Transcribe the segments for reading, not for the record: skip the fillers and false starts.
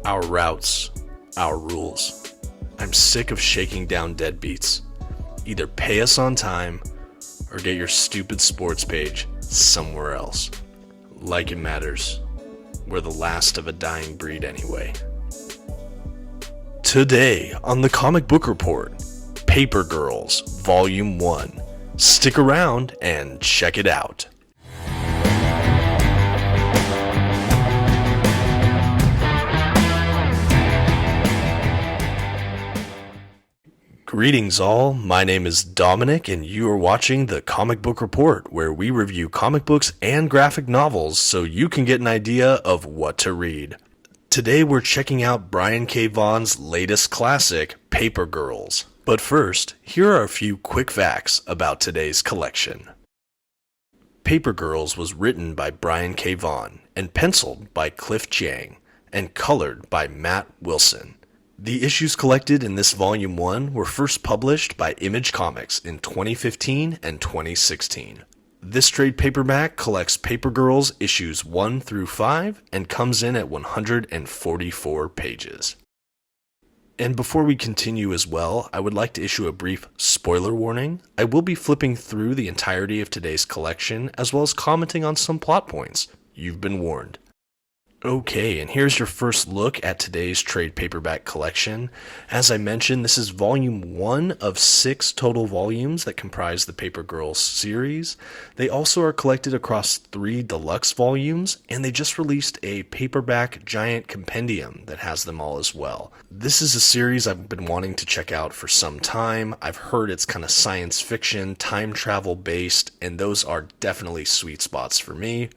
Our routes, our rules. I'm sick of shaking down deadbeats. Either pay us on time or get your stupid sports page somewhere else. Like it matters. We're the last of a dying breed anyway. Today on the Comic Book Report, Papergirls Volume 1. Stick around and check it out. Greetings all, my name is Dominic and you are watching the Comic Book Report, where we review comic books and graphic novels so you can get an idea of what to read. Today we're checking out Brian K. Vaughan's latest classic, Papergirls. But first, here are a few quick facts about today's collection. Papergirls was written by Brian K. Vaughan and penciled by Cliff Chiang and colored by Matt Wilson. The issues collected in this Volume 1 were first published by Image Comics in 2015 and 2016. This trade paperback collects Papergirls issues 1 through 5 and comes in at 144 pages. And before we continue as well, I would like to issue a brief spoiler warning. I will be flipping through the entirety of today's collection as well as commenting on some plot points. You've been warned. Okay, and here's your first look at today's trade paperback collection. As I mentioned, this is volume 1 of 6 total volumes that comprise the Papergirls series. They also are collected across 3 deluxe volumes, and they just released a paperback giant compendium that has them all as well. This is a series I've been wanting to check out for some time. I've heard it's kind of science fiction, time travel based, and those are definitely sweet spots for me.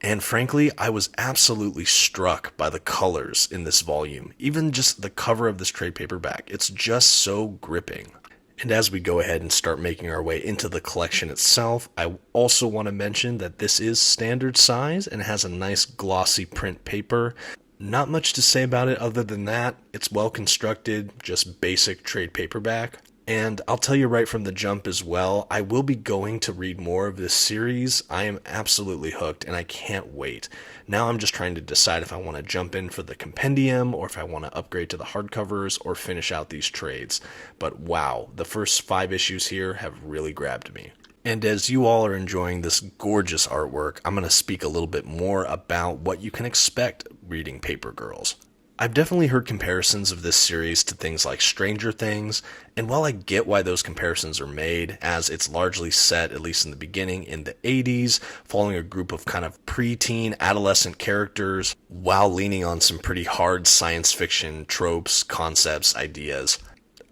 And frankly, I was absolutely struck by the colors in this volume, even just the cover of this trade paperback. It's just so gripping. And as we go ahead and start making our way into the collection itself, I also want to mention that this is standard size and has a nice glossy print paper. Not much to say about it other than that. It's well constructed, just basic trade paperback. And I'll tell you right from the jump as well, I will be going to read more of this series. I am absolutely hooked and I can't wait. Now I'm just trying to decide if I want to jump in for the compendium or if I want to upgrade to the hardcovers or finish out these trades. But wow, the first 5 issues here have really grabbed me. And as you all are enjoying this gorgeous artwork, I'm going to speak a little bit more about what you can expect reading Papergirls. I've definitely heard comparisons of this series to things like Stranger Things, and while I get why those comparisons are made, as it's largely set, at least in the beginning, in the 80s, following a group of kind of preteen adolescent characters, while leaning on some pretty hard science fiction tropes, concepts, ideas.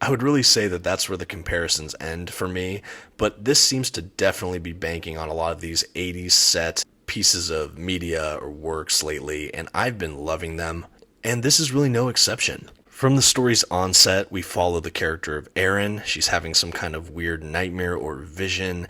I would really say that that's where the comparisons end for me, but this seems to definitely be banking on a lot of these 80s set pieces of media or works lately, and I've been loving them. And this is really no exception. From the story's onset, we follow the character of Erin. She's having some kind of weird nightmare or vision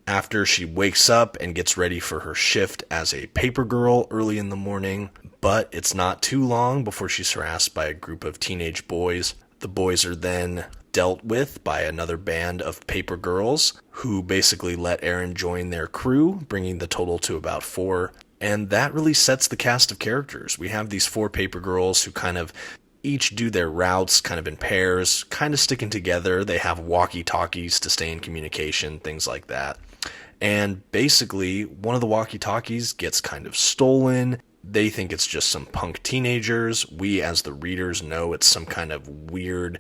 after she wakes up and gets ready for her shift as a paper girl early in the morning. But it's not too long before she's harassed by a group of teenage boys. The boys are then dealt with by another band of paper girls who basically let Erin join their crew, bringing the total to about 4. And that really sets the cast of characters. We have these 4 paper girls who kind of each do their routes kind of in pairs, kind of sticking together. They have walkie-talkies to stay in communication, things like that. And basically, one of the walkie-talkies gets kind of stolen. They think it's just some punk teenagers. We, as the readers, know it's some kind of weird,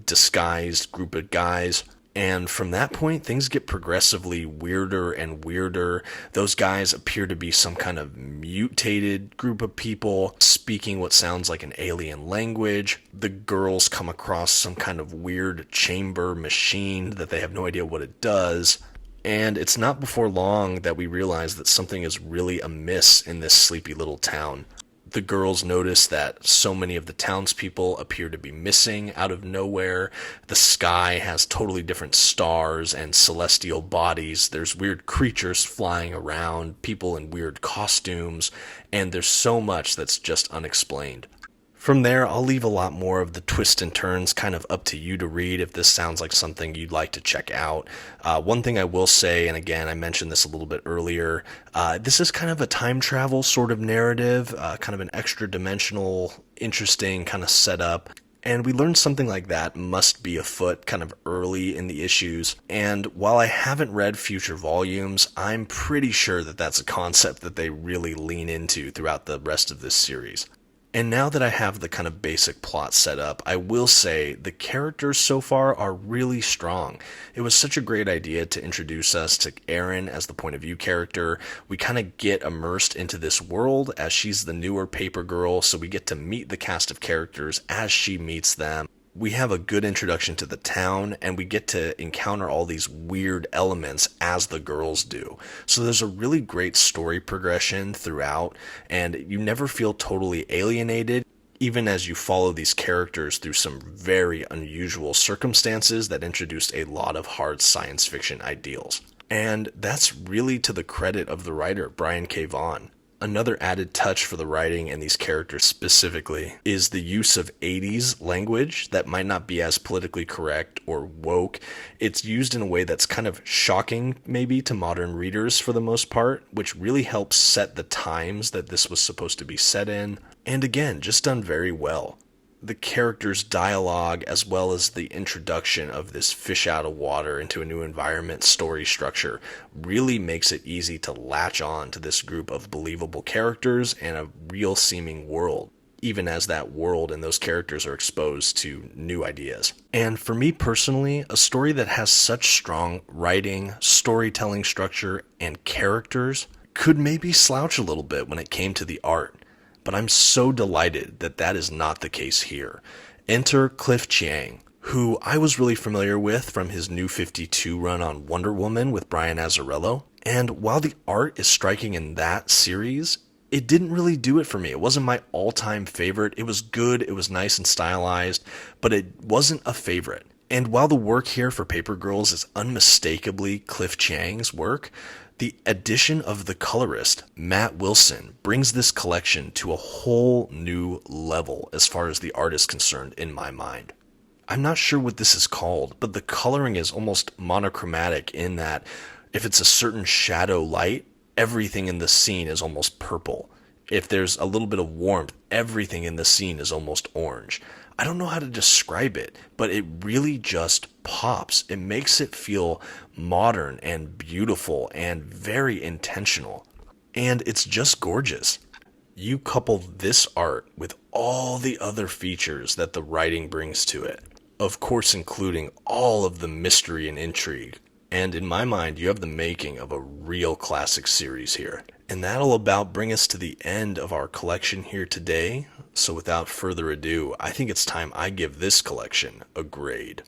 disguised group of guys. And from that point, things get progressively weirder and weirder. Those guys appear to be some kind of mutated group of people speaking what sounds like an alien language. The girls come across some kind of weird chamber machine that they have no idea what it does. And it's not before long that we realize that something is really amiss in this sleepy little town. The girls notice that so many of the townspeople appear to be missing out of nowhere. The sky has totally different stars and celestial bodies. There's weird creatures flying around, people in weird costumes, and there's so much that's just unexplained. From there, I'll leave a lot more of the twists and turns kind of up to you to read if this sounds like something you'd like to check out. One thing I will say, and again, I mentioned this a little bit earlier, this is kind of a time travel sort of narrative, kind of an extra dimensional, interesting kind of setup. And we learned something like that must be afoot kind of early in the issues. And while I haven't read future volumes, I'm pretty sure that that's a concept that they really lean into throughout the rest of this series. And now that I have the kind of basic plot set up, I will say the characters so far are really strong. It was such a great idea to introduce us to Erin as the point of view character. We kind of get immersed into this world as she's the newer paper girl, so we get to meet the cast of characters as she meets them. We have a good introduction to the town, and we get to encounter all these weird elements as the girls do. So there's a really great story progression throughout, and you never feel totally alienated, even as you follow these characters through some very unusual circumstances that introduced a lot of hard science fiction ideals. And that's really to the credit of the writer, Brian K. Vaughan. Another added touch for the writing and these characters specifically is the use of 80s language that might not be as politically correct or woke. It's used in a way that's kind of shocking maybe to modern readers for the most part, which really helps set the times that this was supposed to be set in. And again, just done very well. The characters' dialogue, as well as the introduction of this fish out of water into a new environment story structure, really makes it easy to latch on to this group of believable characters and a real seeming world, even as that world and those characters are exposed to new ideas. And for me personally, a story that has such strong writing, storytelling structure, and characters could maybe slouch a little bit when it came to the art. But I'm so delighted that that is not the case here. Enter Cliff Chiang, who I was really familiar with from his New 52 run on Wonder Woman with Brian Azzarello. And while the art is striking in that series, it didn't really do it for me. It wasn't my all-time favorite. It was good, it was nice and stylized, but it wasn't a favorite. And while the work here for Paper Girls is unmistakably Cliff Chiang's work, the addition of the colorist, Matt Wilson, brings this collection to a whole new level as far as the art is concerned in my mind. I'm not sure what this is called, but the coloring is almost monochromatic in that if it's a certain shadow light, everything in the scene is almost purple. If there's a little bit of warmth, everything in the scene is almost orange. I don't know how to describe it, but it really just pops. It makes it feel modern and beautiful and very intentional. And it's just gorgeous. You couple this art with all the other features that the writing brings to it, of course including all of the mystery and intrigue. And in my mind, you have the making of a real classic series here. And that'll about bring us to the end of our collection here today. So without further ado, I think it's time I give this collection a grade.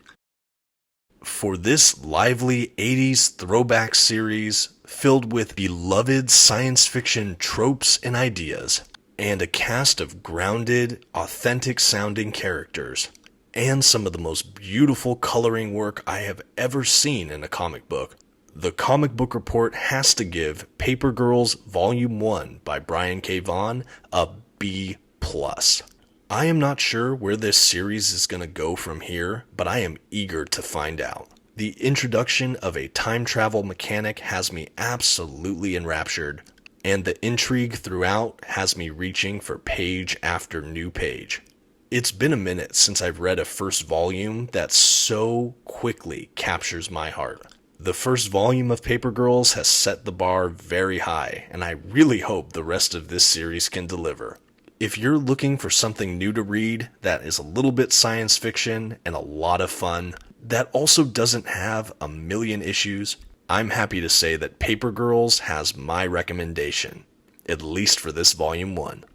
For this lively 80s throwback series filled with beloved science fiction tropes and ideas, and a cast of grounded, authentic sounding characters, and some of the most beautiful coloring work I have ever seen in a comic book, The Comic Book Report has to give Paper Girls Volume 1 by Brian K. Vaughan a B+. I am not sure where this series is going to go from here, but I am eager to find out. The introduction of a time travel mechanic has me absolutely enraptured, and the intrigue throughout has me reaching for page after new page. It's been a minute since I've read a first volume that so quickly captures my heart. The first volume of Paper Girls has set the bar very high, and I really hope the rest of this series can deliver. If you're looking for something new to read that is a little bit science fiction and a lot of fun, that also doesn't have a million issues, I'm happy to say that Paper Girls has my recommendation, at least for this Volume 1.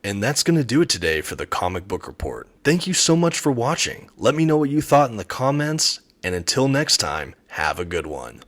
And that's going to do it today for the Comic Book Report. Thank you so much for watching. Let me know what you thought in the comments, and until next time, have a good one.